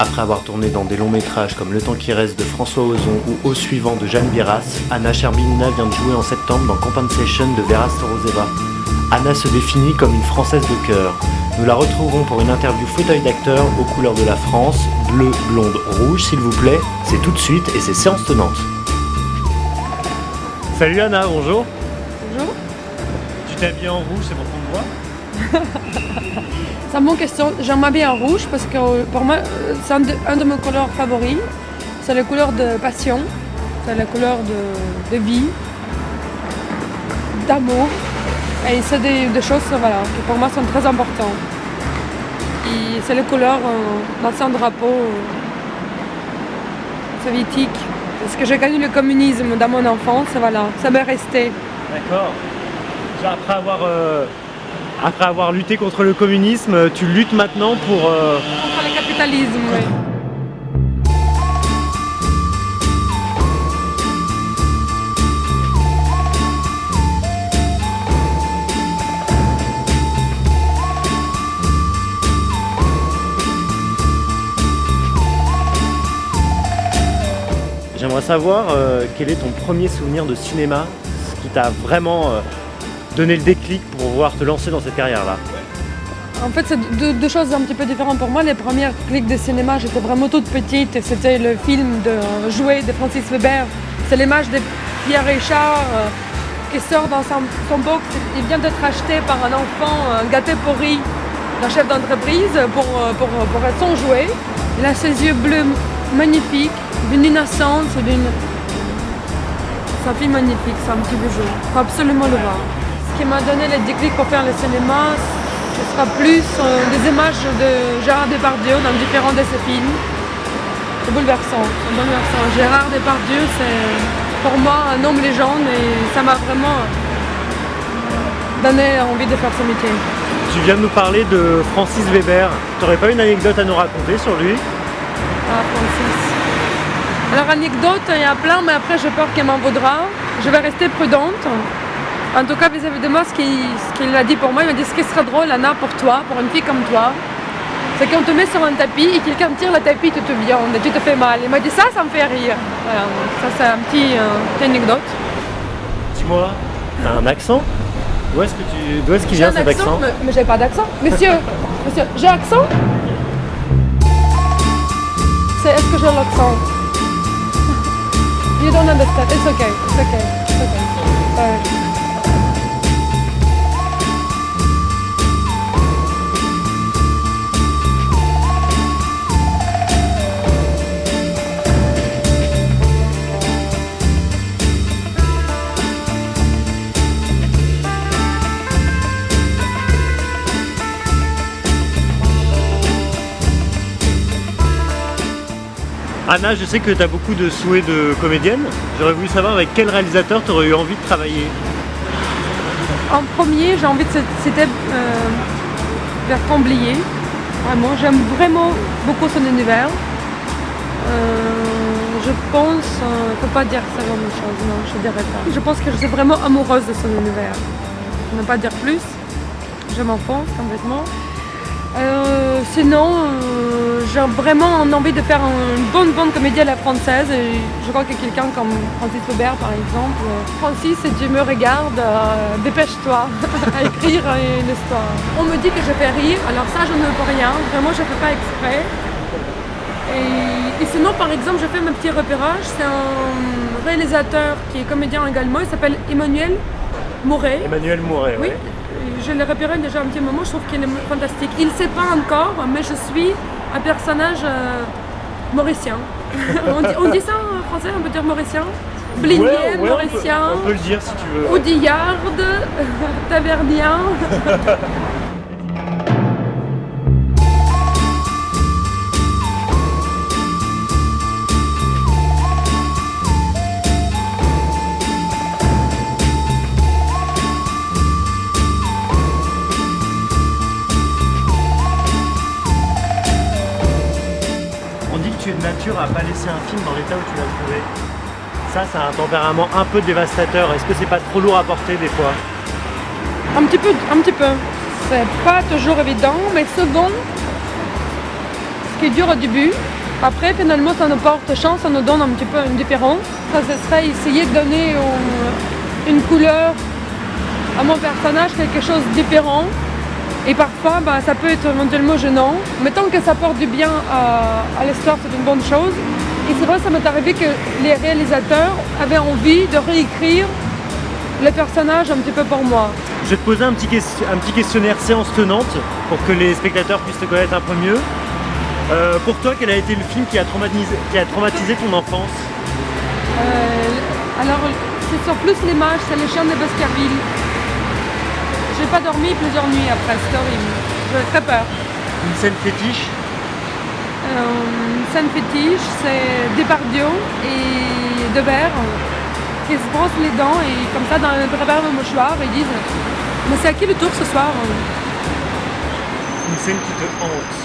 Après avoir tourné dans des longs métrages comme Le temps qui reste de François Ozon ou Au suivant de Jeanne Biras, Anna Sherbinina vient de jouer en septembre dans Compensation de Vera Storozeva. Anna se définit comme une Française de cœur. Nous la retrouverons pour une interview fauteuil d'acteur aux couleurs de la France, bleu, blonde, rouge s'il vous plaît. C'est tout de suite et c'est séance tenante. Salut Anna, bonjour. Bonjour. Tu t'es habillée en rouge, c'est pour qu'on te voit? C'est une bonne question. J'aime m'habiller en rouge parce que pour moi, c'est un de mes couleurs favoris. C'est la couleur de passion, c'est la couleur de vie, d'amour. Et c'est des choses voilà, qui pour moi sont très importantes. Et c'est les couleurs d'ancien drapeau soviétique. Parce que j'ai connu le communisme dans mon enfance, et voilà, ça m'est resté. D'accord. Après avoir lutté contre le communisme, tu luttes maintenant pour... Contre le capitalisme, oui. J'aimerais savoir quel est ton premier souvenir de cinéma, ce qui t'a vraiment donné le déclic pour pouvoir te lancer dans cette carrière-là. En fait, c'est deux choses un petit peu différentes pour moi. Les premières clics de cinéma, j'étais vraiment toute petite et c'était le film de Jouet de Francis Weber. C'est l'image de Pierre Richard qui sort dans son box. Il vient d'être acheté par un enfant gâté pourri d'un chef d'entreprise pour être son jouet. Il a ses yeux bleus magnifiques, d'une innocence, c'est un film magnifique, c'est un petit bijou. Il faut absolument le voir. Ce qui m'a donné le déclic pour faire le cinéma, ce sera plus des images de Gérard Depardieu dans différents de ses films. C'est bouleversant, c'est bouleversant. Gérard Depardieu, c'est pour moi un homme légende et ça m'a vraiment donné envie de faire ce métier. Tu viens de nous parler de Francis Weber. Tu n'aurais pas une anecdote à nous raconter sur lui? Ah, Francis. Alors, anecdote, il y a plein, mais après, j'ai peur qu'il m'en voudra. Je vais rester prudente. En tout cas, vis-à-vis de moi, ce qu'il a dit pour moi, il m'a dit ce qui serait drôle, Anna, pour toi, pour une fille comme toi, c'est qu'on te met sur un tapis et quelqu'un tire le tapis et tu te viandes et tu te fais mal. Il m'a dit ça me fait rire. Voilà, ça, c'est une petite anecdote. Dis-moi, t'as un accent? D'où est-ce qu'il vient cet accent? Mais j'ai pas d'accent. Monsieur, j'ai accent? C'est est-ce que j'ai l'accent? You don't understand. It's okay. It's okay. It's okay. Anna, je sais que tu as beaucoup de souhaits de comédienne. J'aurais voulu savoir avec quel réalisateur tu aurais eu envie de travailler. En premier, j'ai envie de citer Bertrand Blier. Vraiment, j'aime vraiment beaucoup son univers. Je pense, il ne faut pas dire ça comme chose, non, je ne dirais pas. Je pense que je suis vraiment amoureuse de son univers. Je ne peux pas dire plus. Je m'enfonce complètement. Sinon, j'ai vraiment envie de faire une bonne comédie à la française. Et je crois que quelqu'un comme Francis Weber, par exemple. Francis, si tu me regardes, dépêche-toi à écrire une histoire. On me dit que je fais rire, alors ça, je ne peux rien. Vraiment, je ne fais pas exprès. Et sinon, par exemple, je fais mon petit repérage. C'est un réalisateur qui est comédien également. Il s'appelle Emmanuel Mouret. Emmanuel Mouret, oui. Je l'ai repéré déjà un petit moment, je trouve qu'il est fantastique. Il ne sait pas encore, mais je suis un personnage mauricien. on dit ça en français, on peut dire mauricien? Blindien, ouais, mauricien. On peut le dire si tu veux. Audillard, tavernien. Tu es de nature à pas laisser un film dans l'état où tu l'as trouvé. Ça, c'est un tempérament un peu dévastateur. Est-ce que c'est pas trop lourd à porter des fois? Un petit peu. C'est pas toujours évident, mais souvent, ce qui est dur au début. Après, finalement, ça nous porte chance, ça nous donne un petit peu une différence. Ça, ce serait essayer de donner une couleur à mon personnage, quelque chose de différent. Et parfois, ça peut être éventuellement gênant. Mais tant que ça porte du bien à l'histoire, c'est une bonne chose. Et c'est vrai, ça m'est arrivé que les réalisateurs avaient envie de réécrire le personnage un petit peu pour moi. Je vais te poser un petit questionnaire séance tenante pour que les spectateurs puissent te connaître un peu mieux. Pour toi, quel a été le film qui a traumatisé ton enfance? Alors, c'est sur plus l'image, c'est Le Chien de Baskerville. J'ai pas dormi plusieurs nuits après, c'est horrible. J'avais très peur. Une scène fétiche? Une scène fétiche, c'est Depardieu et Devers qui se brossent les dents et comme ça, préparent le mouchoir et disent « Mais c'est à qui le tour ce soir ?» Une scène qui te hante?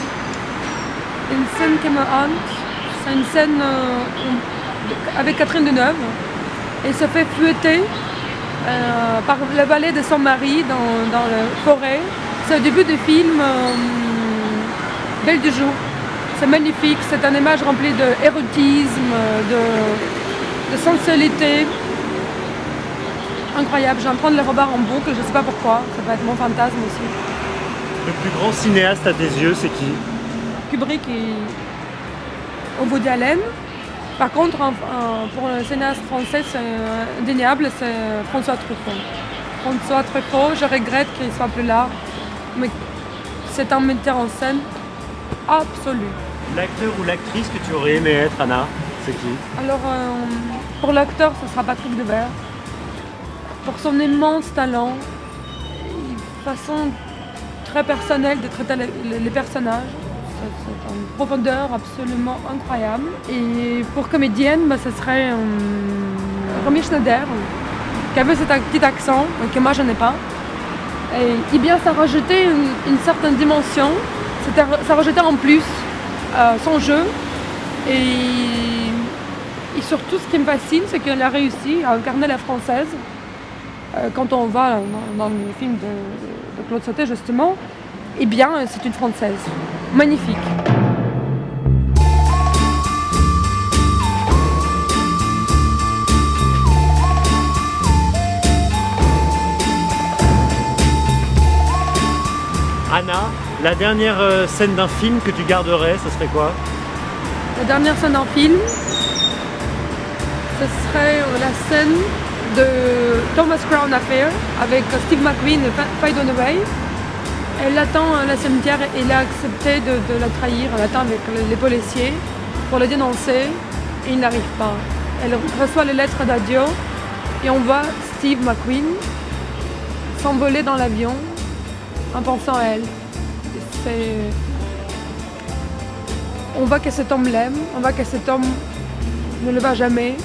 Une scène qui me hante, c'est une scène avec Catherine Deneuve. Elle se fait fouetter par le valet de son mari dans la forêt. C'est au début du film Belle du jour. C'est magnifique, c'est une image remplie d'érotisme, de sensualité. Incroyable, j'ai en train de le revoir en boucle, je ne sais pas pourquoi, ça peut être mon fantasme aussi. Le plus grand cinéaste à tes yeux, c'est qui? Kubrick et Woody Allen. Par contre, pour le cinéaste français, c'est indéniable, c'est François Truffaut. François Truffaut, je regrette qu'il ne soit plus là, mais c'est un metteur en scène absolu. L'acteur ou l'actrice que tu aurais aimé être, Anna, c'est qui? Alors, pour l'acteur, ce sera Patrick Devers. Pour son immense talent, une façon très personnelle de traiter les personnages. C'est une profondeur absolument incroyable. Et pour comédienne, ce serait Romy Schneider, qui avait cet petit accent, que moi je n'ai pas. Et bien, ça rajoutait une certaine dimension, ça rajoutait en plus son jeu. Et surtout, ce qui me fascine, c'est qu'elle a réussi à incarner la française. Quand on va dans le film de Claude Sautet, justement, eh bien, c'est une française. Magnifique. Anna, la dernière scène d'un film que tu garderais, ce serait quoi? La dernière scène d'un film, ce serait la scène de Thomas Crown Affair avec Steve McQueen et Faye Dunaway. Elle attend la cimetière et il a accepté de la trahir. Elle attend avec les policiers pour le dénoncer et il n'arrive pas. Elle reçoit les lettres d'adieu et on voit Steve McQueen s'envoler dans l'avion en pensant à elle. On voit que cet homme l'aime, on voit que cet homme ne le va jamais,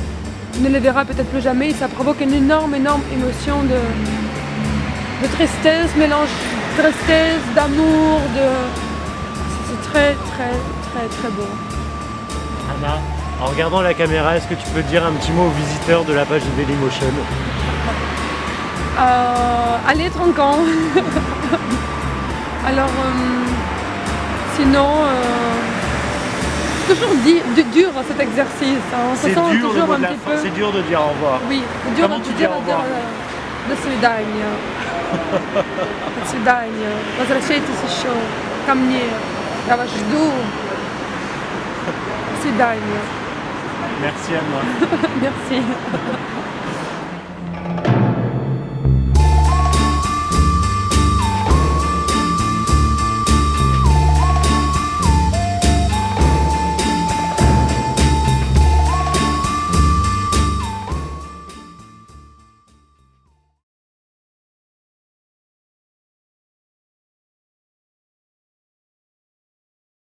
ne le verra peut-être plus jamais et ça provoque une énorme émotion de tristesse, mélange de tristesse, d'amour, c'est très beau. Anna, en regardant la caméra, est-ce que tu peux dire un petit mot aux visiteurs de la page de Dailymotion? Allez, tronquant. Alors, sinon, c'est toujours dur cet exercice. On se sent toujours un petit peu. C'est dur de dire au revoir. Oui, c'est dur Comment de tu dis dire au revoir? До свидания. До свидания. Возвращайтесь еще ко мне. Я вас жду. До свидания. Merci Anna. Merci.